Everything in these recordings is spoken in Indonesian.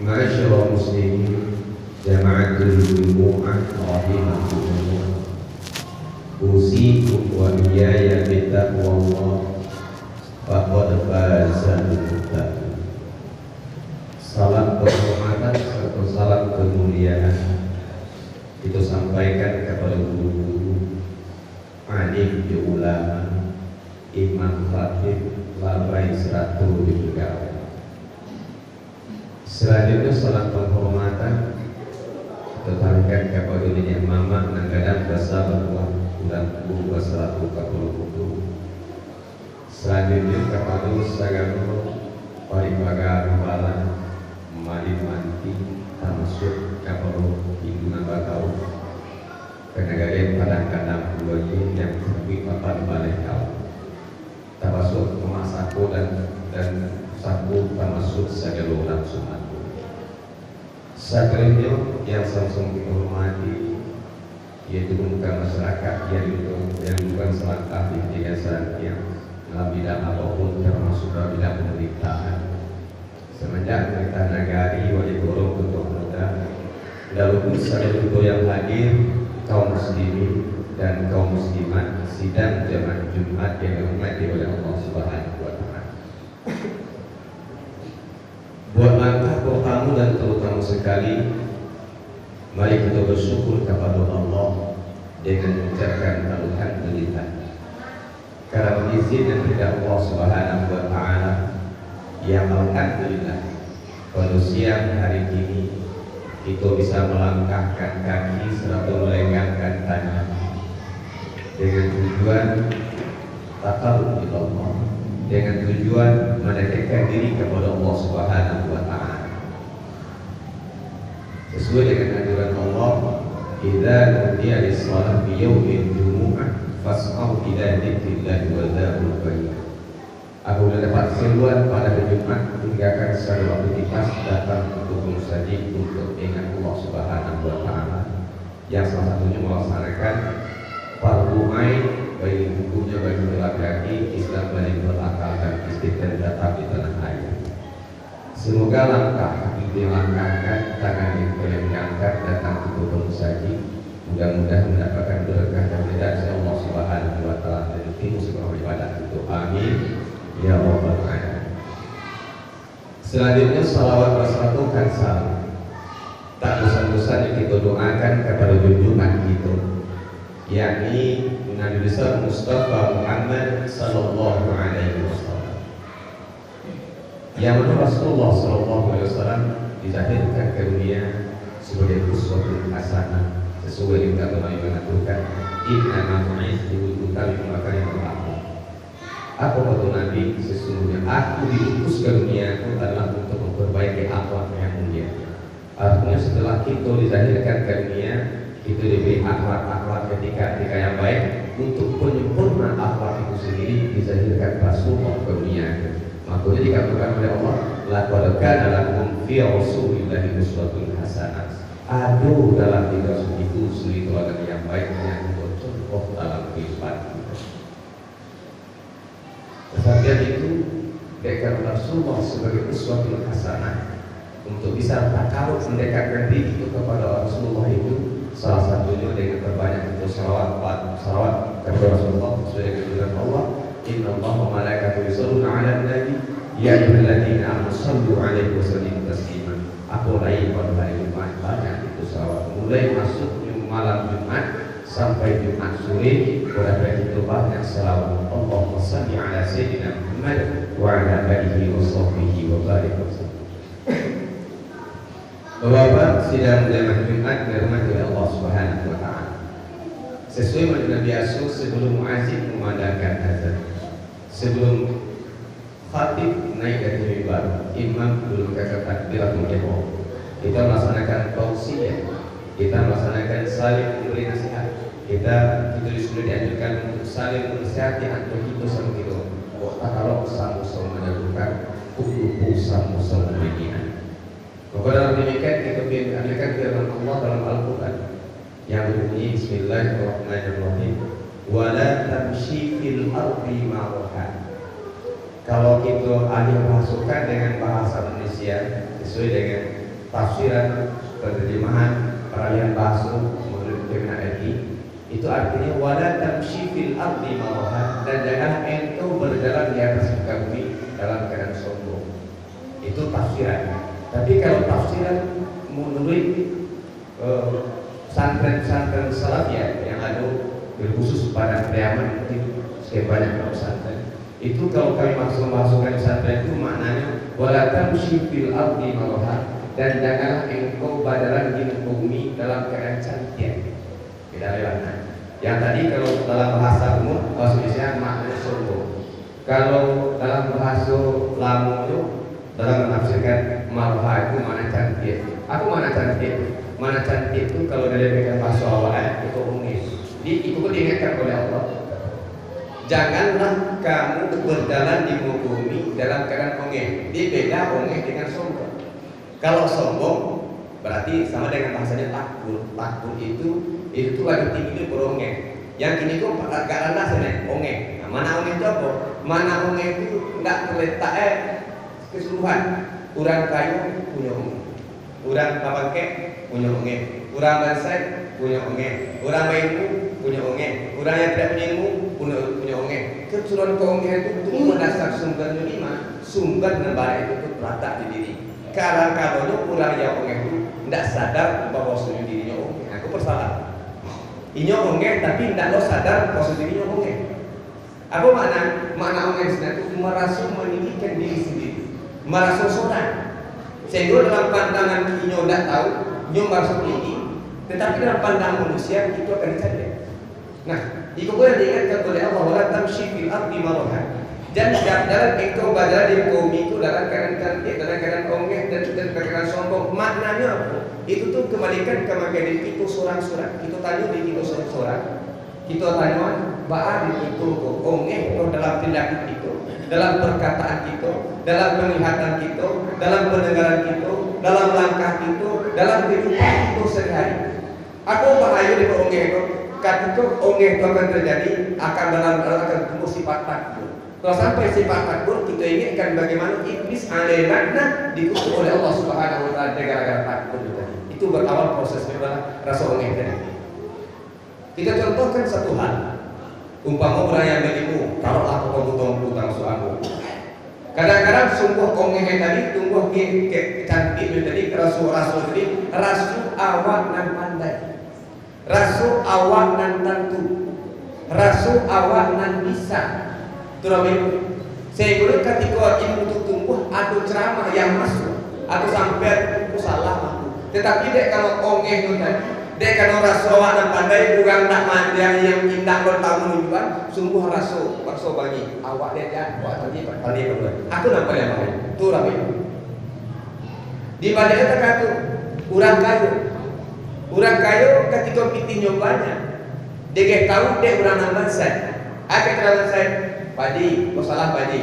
Masyaallah muslimin jama'atul jumu'ah rahimahumullah. Usikum wa iyaya bittaqwallah faqad fazal muttaqin. Salam kehormatan serta salam kemuliaan itu sampaikan kepada guru-guru, alim di ulama, imam khatib, labai seratul di pegawai. Selanjutnya salam penghormatan tertarik kepada dirinya mama nanggadang bahasa bahwa dan buku selaku kapal buku. Selanjutnya kepada sagano paribaga balan mali manti termasuk kapal ibu nabatau kenegara kadang-kadang buahnya yang lebih papan balik kau termasuk memasaku dan saku termasuk segala orang sunat. Sakrenya yang sama-sama kita hormati, yaitu muka masyarakat yang bukan selangkah dengan yang dalam bidang apapun termasuk dalam bidang pemerintahan. Semenjak pemerintahan negari wajib dorong untuk muda lalu saudara yang hadir kaum muslimin dan kaum muslimat sidang jamaah Jumat yang dirahmati oleh Allah Subhanahu wa Ta'ala. Buat langkah pertama dan terutama sekali, mari kita bersyukur kepada Allah dengan mengucapkan alhamdulillah. Karena izin dan ridha Allah Subhanahu wa Ta'ala yang alhamdulillah pada siang hari ini kita bisa melangkahkan kaki serta melengangkan tangan dengan tujuan taqarrub ila Allah, dengan tujuan mendekatkan diri kepada Allah Subhanahu wa Ta'ala. Sesuai dengan anjuran Allah, idza nudiya lis-shalah fi yaumil jumu'ah fas'au ila dzikrillah wa dzarul bai'ah. Apabila dapat seruan pada hari Jumat, tinggalkan segala aktivitas datang untuk musajid untuk ingat Allah Subhanahu wa Ta'ala, yang salah satunya melaksanakan fardu ain bagi hukumnya bagi laki-laki Islam bagi berakal dan istiqamah tetap di tanah air. Semoga langkah kaki dilangkahkan, tangan yang diangkat datang untuk bermusajid, mudah-mudahan mendapatkan berkah dan ridha Allah Subhanahu wa Ta'ala dan diterima sebagai ibadah itu. Amin ya rabbal alamin. Selanjutnya salawat wassalatukan salam tak bosan-bosan kita doakan kepada junjungan kita, yakni Nabi besar Mustafa Muhammad sallallahu alaihi wasallam, yang mana Rasulullah sallallahu alaihi wasallam dilahirkan ke dunia sebagai uswatun hasanah sesuai dengan kata Nabi mengatakan inna ma bu'ithu liutammima kalimatal haqq. Apa kata Nabi? Sesungguhnya aku diutus ke dunia itu adalah untuk memperbaiki akhlak yang mulia. Artinya setelah kita dilahirkan ke dunia, kita diberi akhlak ketika yang baik. Untuk penyempurna akhlak itu sendiri dilahirkan Rasulullah ke dunia. Makanya dikatakan oleh Allah, laqad kana lakum fi rasulillahi uswatun hasanah. Aduh, dalam diri Rasul itu suri teladan yang baik yang contoh dalam kehidupan kita. Kesaksian itu dekat Rasulullah sebagai uswatun hasanah untuk bisa takaruf mendekatkan diri itu kepada Rasulullah itu salah satunya dengan berbanyak itu salawat kepada Rasulullah sesuai dengan firman Allah, inna Allah wa malaikatahu yusholluna 'alan nabi ya ayyuhalladzina amanu shallu 'alaihi wa sallimu taslima. Aku lain pada hari Jumat banyak itu salawat, mulai masuk malam Jumat sampai Jumat sore pada itu banyak salawat. Allahumma shalli 'ala sayyidina Muhammad wa 'ala alihi wa sahbihi wa barik wasallam. Bapak sidang jamaah Jumat dirahmati oleh Allah Subhanahu wa Ta'ala. Sesuai dengan Nabi Asyur, sebelum muazzin memandangkan azan, sebelum khatib naik dari mimbar, imam belum kata takbiratul ihram, kita melaksanakan tausiah, kita melaksanakan saling memberi nasihat. Kita sudah dianjurkan untuk saling menasihati antara kita sama kita. Kalau sama-sama mendahulukan kudu sama-sama mengingat. Maka dalam demikian kita ambilkan firman Allah dalam Al-Quran yang berbunyi Bismillahirrahmanirrahim, wa la tamshi fil ardi maraha. Kalau kita alih bahasukan dengan bahasa Indonesia sesuai dengan tafsiran, terjemahan, peralihan bahasa menurut Al-Qur'an itu artinya wala tamshi fil ardi maraha, dan jangan engkau berjalan di atas muka bumi dalam keadaan sombong. Itu tafsiran. Tapi kalau tafsiran menurut pesantren-pesantren salaf yang ada berkhusus pada Priaman, itu sebanyak pesantren. Itu kalau kami masukkan pesantren itu maknanya wala tamshi fil ardi maraha, dan janganlah engkau berjalan di bumi dalam keadaan cantik. Beda lewatnya. Yang tadi kalau dalam bahasa umum bahasa Indonesia maknanya sombong. Kalau dalam bahasa Lamu itu dalam menafsirkan marha itu mana cantik. Aku mana cantik? Mana cantik itu kalau dari bahasa awal itu unik. Itu diingatkan oleh Allah. Janganlah kamu berjalan di bumi dalam keadaan ongeh. Dia beda ongeh dengan sombong. Kalau sombong berarti sama dengan bahasanya takbur. Takbur itu lagi tinggi berongeh. Yang ini kok agak rendah sana, ongeh. Nah, mana ongeh itu apa? Mana ongeh itu tidak terletak keseluruhan. Orang kayu punya ongeh, orang pabangke punya ongeh, orang bansai punya ongeh, orang ilmu punya ongeh, orang yang tidak punya ilmu punya ongeh. Keseluruhan ongeh itu mendasar sumbernya di mana? Sumber nembara itu terletak di diri. Karena kalau orang yang ongeh itu tidak sadar bahwa sendiri dirinya ongeh. Aku bersalah. Inyo ongeh tapi tidak lo sadar bahwa dirinya ongeh. Apa makna ongeh itu merasa meninggikan diri sendiri, merasa soran. Sehingga dalam pandangan inyo tidak tahu, inyo merasa tinggi, tetapi dalam pandangan manusia itu akan dicari. Nah, itu yang diingatkan oleh Allah, wala tamshi fil ardi maraha. Dan dalam engkau berada di bumi itu dalam keadaan cantik, dalam keadaan ongeh dan keadaan sombong. Maknanya apa? Itu tuh kembalikan ke magazin itu surang-surang. Kita tanya di itu surang-surang. Kita tanya bahwa di itu ongeh itu dalam tindakan kita, dalam perkataan kita, dalam penglihatan kita, dalam pendengaran kita, dalam langkah kita, dalam kehidupan kita sehari-hari. Apa bahaya di ongeh itu? Ketika ongeh itu akan terjadi, akan tumbuh sifat takbur. Kalau sampai sifat takbur, kita ingatkan bagaimana iblis alaihi laknat dikutuk oleh Allah Subhanahu wa taala gara-gara takbur tadi. Itu berawal prosesnya adalah rasa ongeh tadi. Kita contohkan satu hal. Umpama orang yang beribu, kalau aku hutang suamu. Kadang-kadang sungguh ongeh tadi tumbuh ke cantik tadi, rasu tadi, rasu awak nan pandai. Rasu awak nan tentu. Rasu awak nan bisa. Turabi, sehingga ketika ilmu itu tumbuh, ada ceramah yang masuk, atau sampai aku salah aku. Tetapi dek kalau ongeh itu tadi, dek kalau rasuah dan pandai bukan tak mandang yang indah bertamu tujuan, sungguh rasu bagi awak dia awak tadi berdua. Aku nampak yang lain. Turabi. Di balik itu kata orang kayu ketika kita nyobanya, dia tahu dia orang nambah saya. Akan terlalu saya. Padi, masalah padi.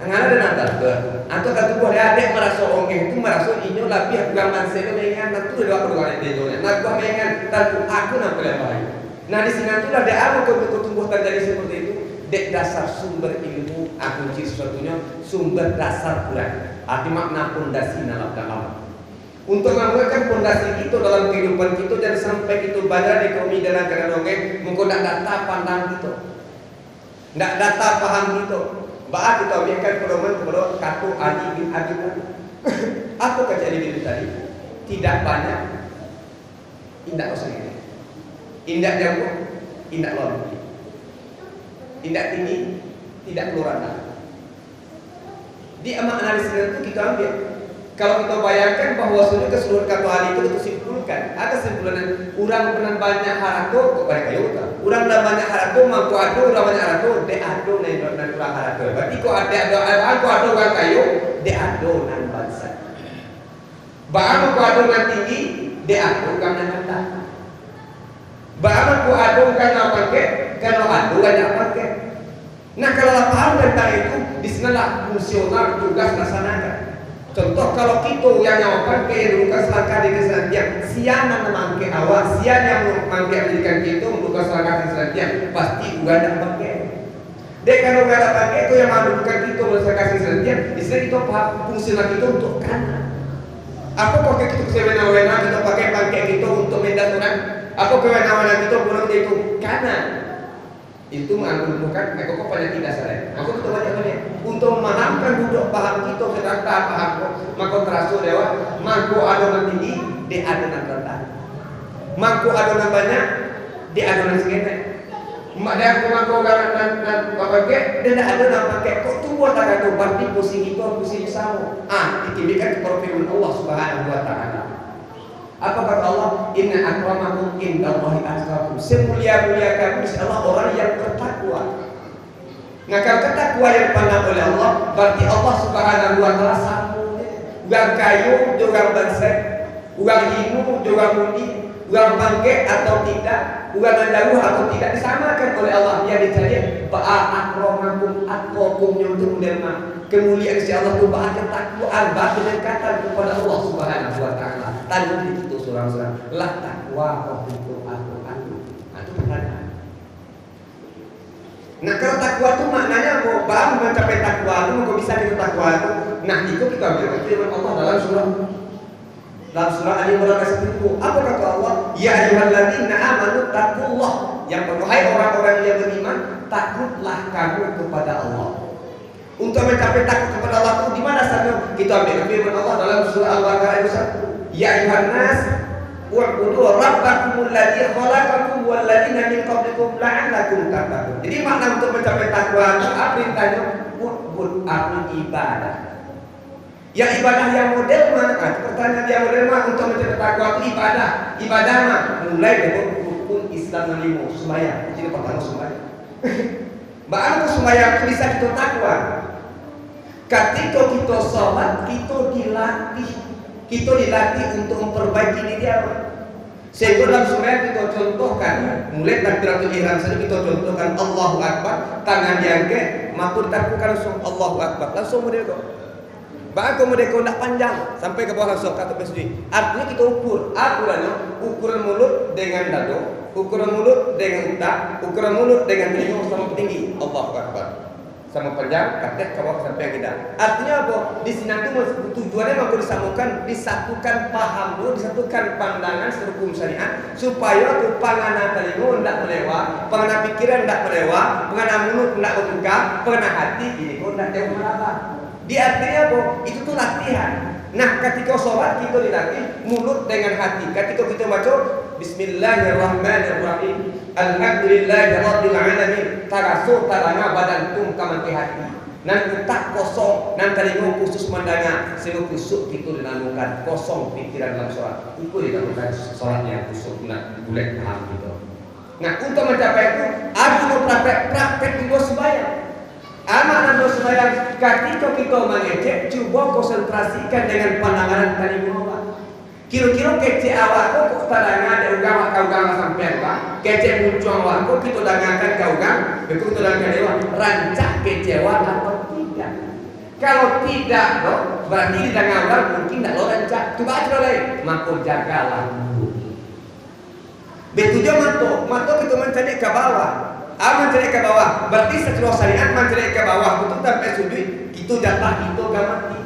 Angana dan antar ke, atau kata gua ada merasa ongeh itu merasa inyo lebih bukan manusia mengengan, tentu ada perluan itu. Nah gua mengengan, tentu aku nampak yang lain. Nah di sini tu ada apa kau tumbuh terjadi seperti itu? Dek dasar sumber ilmu, kunci sesuatunya sumber dasar Quran. Arti makna pondasi dalam. Untuk menguatkan pondasi itu dalam kehidupan kita dan sampai kita baca di kami dalam keadaan ongeh, mungkin tak data pandang kita. Tidak data paham itu. Bahkan kita biarkan pedoman kepada kata Ali bin Abi Thalib. Apa kata Ali bin tadi? Tidak banyak, indah sendiri. Indah jauh, indah lalu. Indah tinggi, tidak keluar. Di makna di sini itu kita ambil. Kalau kita bayangkan bahwa keseluruhan kata Ali itu simpulkan, ada simpulan orang benar banyak harako kepada kayu tak. Orang benar banyak harako mampu ado, orang banyak harako de ado nan kurang harako. Berarti kau ado orang kayu de ado nan bangsa. Bahkan kau ado nan tinggi de ado kan nan rendah. Bahkan kau ado kan apa ke? Kalau ado kan apa ke? Nah kalau paham tentang itu, di sanalah fungsional tugas laksanakan. Contoh kalau kita yang nyawakan ke luka selangkah di keselantian, sian yang memangke awal, sian yang memangke pendidikan kita luka selangkah di keselantian, pasti juga ada pakai. Dek kalau nggak ada pakai itu yang mendudukan kita luka selangkah di keselantian, di sini kita paham fungsional kita untuk kanan. Apa kok pakai kita kewenangan kita pakai pakai gitu untuk mendas orang? Apa kewenangan kita pulang itu? Karena itu menunjukkan aku pada tidak salah. Aku itu banyak untuk memahamkan duduk paham kita sedang tak paham maka terasa dewa mangko adonan tinggi di adonan rendah. Mangko adonan banyak di adonan segede. Mak dia aku mangko dan pakai dan adonan pakai kok tumbuh tak ada berarti pusing itu pusing sama. Dikibirkan kepada firman Allah Subhanahu wa taala. Apa kata Allah? Inna akramakum indallahi atqakum. Semulia-mulia kamu di Allah orang yang bertakwa. Nah, kalau ketakwaan yang dipandang oleh Allah, berarti Allah Subhanahu wa taala sama. Uang kayu, juga bangsa, uang hinu, juga mudi, uang bangke atau tidak, uang jauh atau tidak disamakan oleh Allah. Dia dicari ba'a akramakum atqakum untuk menerima kemuliaan si Allah itu ba'a ketakwaan, ba'a kedekatan kepada Allah Subhanahu wa taala. Tadi itu surang-surang lah takwa itu aku. Itu pertanyaan. Nah, kalau takwa itu maknanya kok baru mencapai takwa itu kok bisa kita takwa itu. Nah, itu kita ambil firman Allah dalam surah Ali Imran ayat 10. Apa kata Allah? Ya ayyuhalladzina amanu taqullah. Yang wahai orang-orang yang beriman, takutlah kamu kepada Allah. Untuk mencapai takut kepada Allah itu di mana saja? Kita ambil firman Allah dalam surah Al-Baqarah ayat 1. Ya ayuhan nas wa'budu rabbakumul ladzi khalaqakum wal ladzina min qablikum la'allakum tattaqun. Jadi makna untuk mencapai takwa itu perintahnya wa'bud ibadah. Yang ibadah yang model mana? Pertanyaan yang model mana untuk mencapai takwa itu ibadah. Ibadah mah mulai dari rukun Islam yang 5 sembahyang. Jadi pertama sembahyang. Baru sembahyang itu bisa kita takwa. Ketika kita sholat kita dilatih. Kita dilatih untuk memperbaiki diri Allah. Sehingga dalam surah kita contohkan, mulai takbiratul ihram saja kita contohkan Allahu Akbar, tangan diangkat, matur takbirkan langsung Allahu Akbar, langsung model kok. Bahkan model kok tidak panjang sampai ke bawah langsung kata sujud. Artinya kita ukur, ukurannya ukuran mulut dengan dada, ukuran mulut dengan utak, ukuran mulut dengan telinga sama tinggi. Allahu Akbar. Sama panjang, katek ke bawah sampai kita. Artinya apa? Di sini itu tujuannya mau disatukan paham dulu, disatukan pandangan sehukum syariat supaya tu panganan telinga tidak melewat, panganan pikiran tidak melewat, panganan mulut tidak berbuka, panganan hati ini pun tidak jauh melawat. Di artinya apa? Itu tuh latihan. Nah, ketika sholat kita dilatih mulut dengan hati. Ketika kita baca Bismillahirrahmanirrahim. Alhamdulillahirabbil alamin. Taraso taranga badan tum kamante hati. Nan utak kosong, nan telinga khusus mendengar, sehingga kusuk itu dinamakan kosong pikiran dalam sholat. Itu dinamakan sholatnya kusuk, nak bulat paham gitu. Nah, untuk mencapai itu, aku praktek dulu sembahyang. Amanah sembahyang ketika kita mengecek, coba konsentrasikan dengan pandangan telinga awak. Kira-kira kecek awak kok tadangan ada ugama kau gama sampai apa? Kecek muncul awak kok kita dengarkan kau gam, begitu kita dengarkan dewa rancak kecewa atau tidak? Kalau tidak, berarti di tengah orang mungkin tidak lo rancak. Coba aja lain, maka jagalah. Betul je mato kita mencari ke bawah. Mencari ke bawah, berarti setelah syariat mencari ke bawah itu sampai sudut, kita jatah itu gak mati.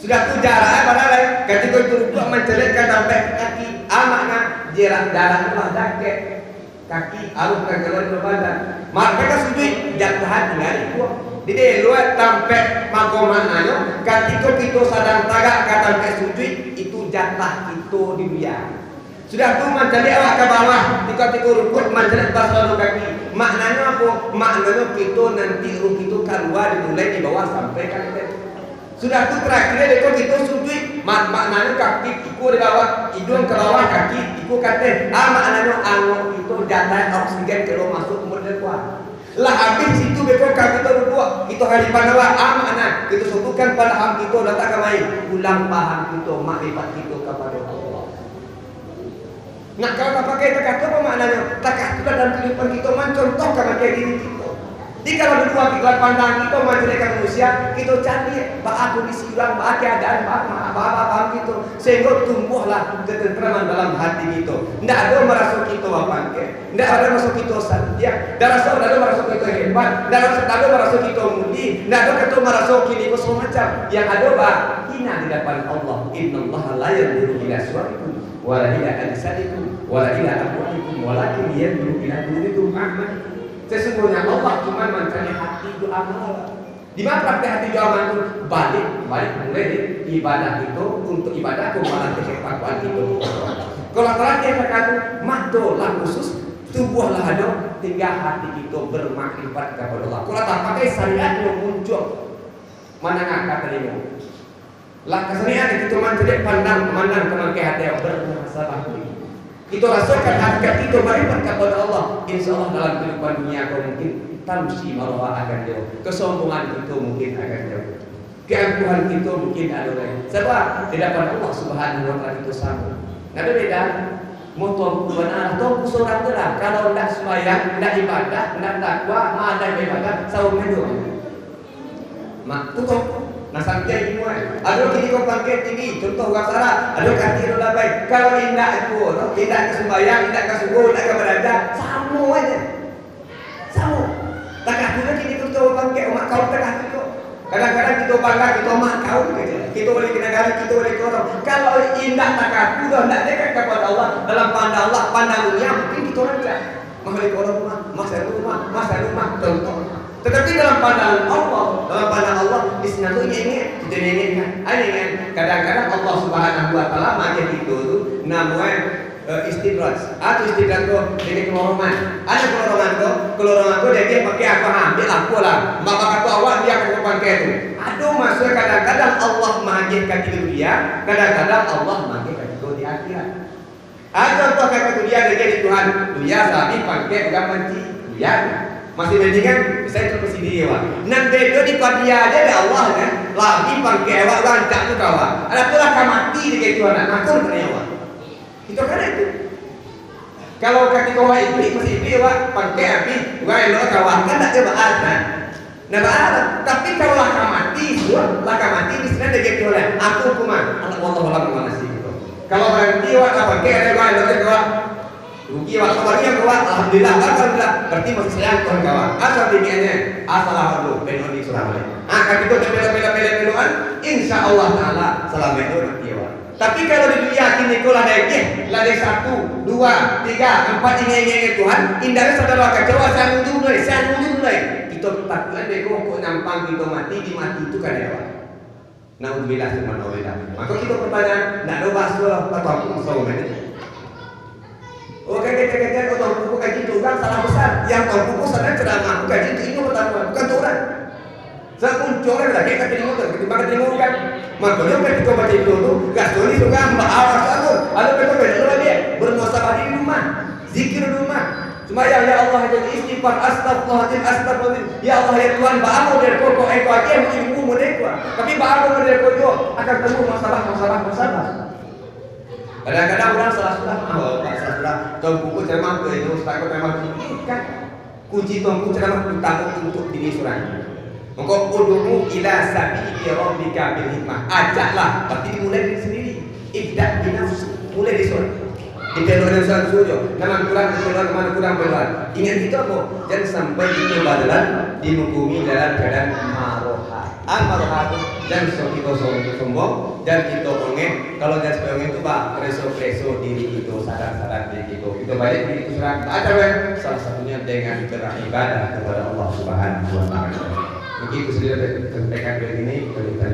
Sudah tu jarak pada lain. Ketika itu rukuk mencelitkan sampai kaki. Makna jarak darah Allah jaket kaki arupkan keluar ke badan. Maka sujud jatuhan tinggal itu. Jadi luar sampai makomananya. Ketika kita sadar tagak kata sampai sujud itu jatah itu dibiar. Sudah tu mencari awak ke bawah. Ketika rukuk mencelit pasal kaki. Maknanya apa? Maknanya kita nanti ruh itu keluar dimulai di bawah sampai kaki. Sudah tu terakhir dekor kita sujud, maknanya kaki ikut di bawah, hidung ke bawah, kaki ikut kata. Maknanya angin itu jatah oksigen keluar masuk kemudian kuat. Lah habis itu dekor kaki kita duduk, itu hari pandawa. Makna kita sebutkan pada ham kita datang ke main, ulang paham kita, makrifat kita kepada Allah. Nah kalau tak pakai kata apa maknanya? Tak kata dalam kehidupan kita mencontohkan kayak diri kita. Jadi kalau berdua kita pandang kita menjadikan manusia, kita cari bahagia kondisi ulang, bahagia keadaan, bahagia kita sehingga tumbuhlah ketentraman dalam hati kita. Tidak ada merasa kita bangkit, tidak ada merasa kita setia, tidak ada merasa kita hebat, tidak ada merasa kita mulia, tidak ada kita merasa kita semacam. Yang ada bah hina di depan Allah. Innallaha la yanzuru ila suwarikum wala ila ajsadikum wala ila amwalikum walakin yanzuru ila qulubikum a'malikum. Sesungguhnya Allah cuma mencari hati itu amal. Di mana praktek hati itu amal itu balik mulai ibadah itu untuk ibadah kemalan kekekuatan itu. Kalau terakhir kata mado lah khusus tubuhlah ada tinggal hati kita bermakrifat kepada Allah. Kalau tak pakai syariat yang muncul mana kata dia lah kesenian itu cuma tidak pandang kemakai hati yang bermasalah. Kita rasakan hati kita bermakrifat kepada Allah. Insya Allah dalam kehidupan dunia kau mungkin tamsi marwah akan jauh, kesombongan itu mungkin akan jauh, keangkuhan itu mungkin ada lagi. Sebab di depan Allah Subhanahu wa Ta'ala itu sama. Nggak ada beda. Motor benar, atau seorang terang. Kalau tidak sembahyang, tidak ibadah, tidak takwa, ada ibadah, sahur medul. Mak tutup. Nah sampai semua. Ada kini kau pakai tinggi. Contoh wasara. Ada kaki roda baik. Kalau tidak itu, tidak ke sembahyang, tidak ke subuh, tidak ke beraja, sama aja. Sama. Tak juga kini kita pakai umat kau tak itu. Kadang-kadang kita bangga kita mak kau kita boleh kena negara, kita boleh korong. Kalau indah tak aku dah tidak dekat kepada Allah dalam pandang Allah, pandang dunia mungkin kita raja. Mahal korong rumah, masa rumah contoh. Tetapi dalam pandangan Allah di sini tu ini kita ingatkan. Ini kadang-kadang Allah Subhanahu wa Ta'ala macam itu tu namanya istidraj atau istidraj tu jadi kelorongan. Ada kelorongan tu dia pakai apa ambil aku lah. Bapak kata awak dia akan pakai tu. Aduh maksud kadang-kadang Allah mengajarkan di dunia, kadang-kadang Allah mengajarkan itu di akhirat. Ada apa kata dia jadi Tuhan? Dia tapi pakai bukan menci. Ya. Masih mendingan saya terus sini ya. Nan beda di padia dia ada Allah kan. Lagi pakai awak rancak tu kawan. Ada pula mati di Tuhan. Aku kena awak. Itu kan itu. Kalau kaki kau iblis masih iblis wak pakai api, wak lo kawan kan tak coba ada. Nah ada. Tapi kalau laka mati, di sini ada gitu lah. Aku kuman. Allah mana sih itu. Kalau berhenti wak pakai ada wak lo kawan. Rugi wak kawannya kawan. Alhamdulillah. Berarti masih sayang kawan kawan. Asal diniannya, asal Allah benar di surah boleh. Akan itu bela-bela insya Allah Taala selamat itu nanti wak. Tapi kalau di dunia kini kau ladai satu, dua, tiga, empat ini Tuhan, indahnya saudara kecewa saya nunjuk mulai. Kita takutkan deh kau nampang kita mati di mati itu kan ya. Naudzubillah subhanallah. Maka kita pertanyaan, nak ada bahasa apa musuh ini? Oh kaget kau tahu kaji itu orang salah besar. Yang tahu buku sana ceramah kaji itu ini pertama bukan orang. Saya pun coba lagi kata ini ketimbang kan. Makanya ketika baca itu tu, gasoli suka bahas aku. Ada betul betul dia bermuasabah di rumah, zikir di rumah. Semaya ya Allah jadi istighfar astagfirullahaladzim. Ya Allah ya Tuhan baamu dari kau aja yang ibu mereka. Tapi baamu dari kau akan temu masalah. Kadang-kadang orang salah. Tuan buku ceramah itu ustaz kau memang kan kunci tuan buku ceramah utama untuk diri seorang. Maka ud'u ila sabili rabbika bil hikmah. Ajaklah, tapi dimulai dari sendiri. Ibda' bi nafsi, mulai dari surah. Dipeluk dengan surah sujo. Nama kurang beluan. Ingat itu apa? Jangan sampai itu badalan dihukumi dalam keadaan maroha. Maroha itu jangan kita sombong, jangan kita ongek. Kalau jangan sombong itu pak preso diri itu, sadar diri itu. Itu banyak diri itu surah. Ada salah satunya dengan beribadah kepada Allah Subhanahu wa Ta'ala. Begitu sudah sampaikan begini, kita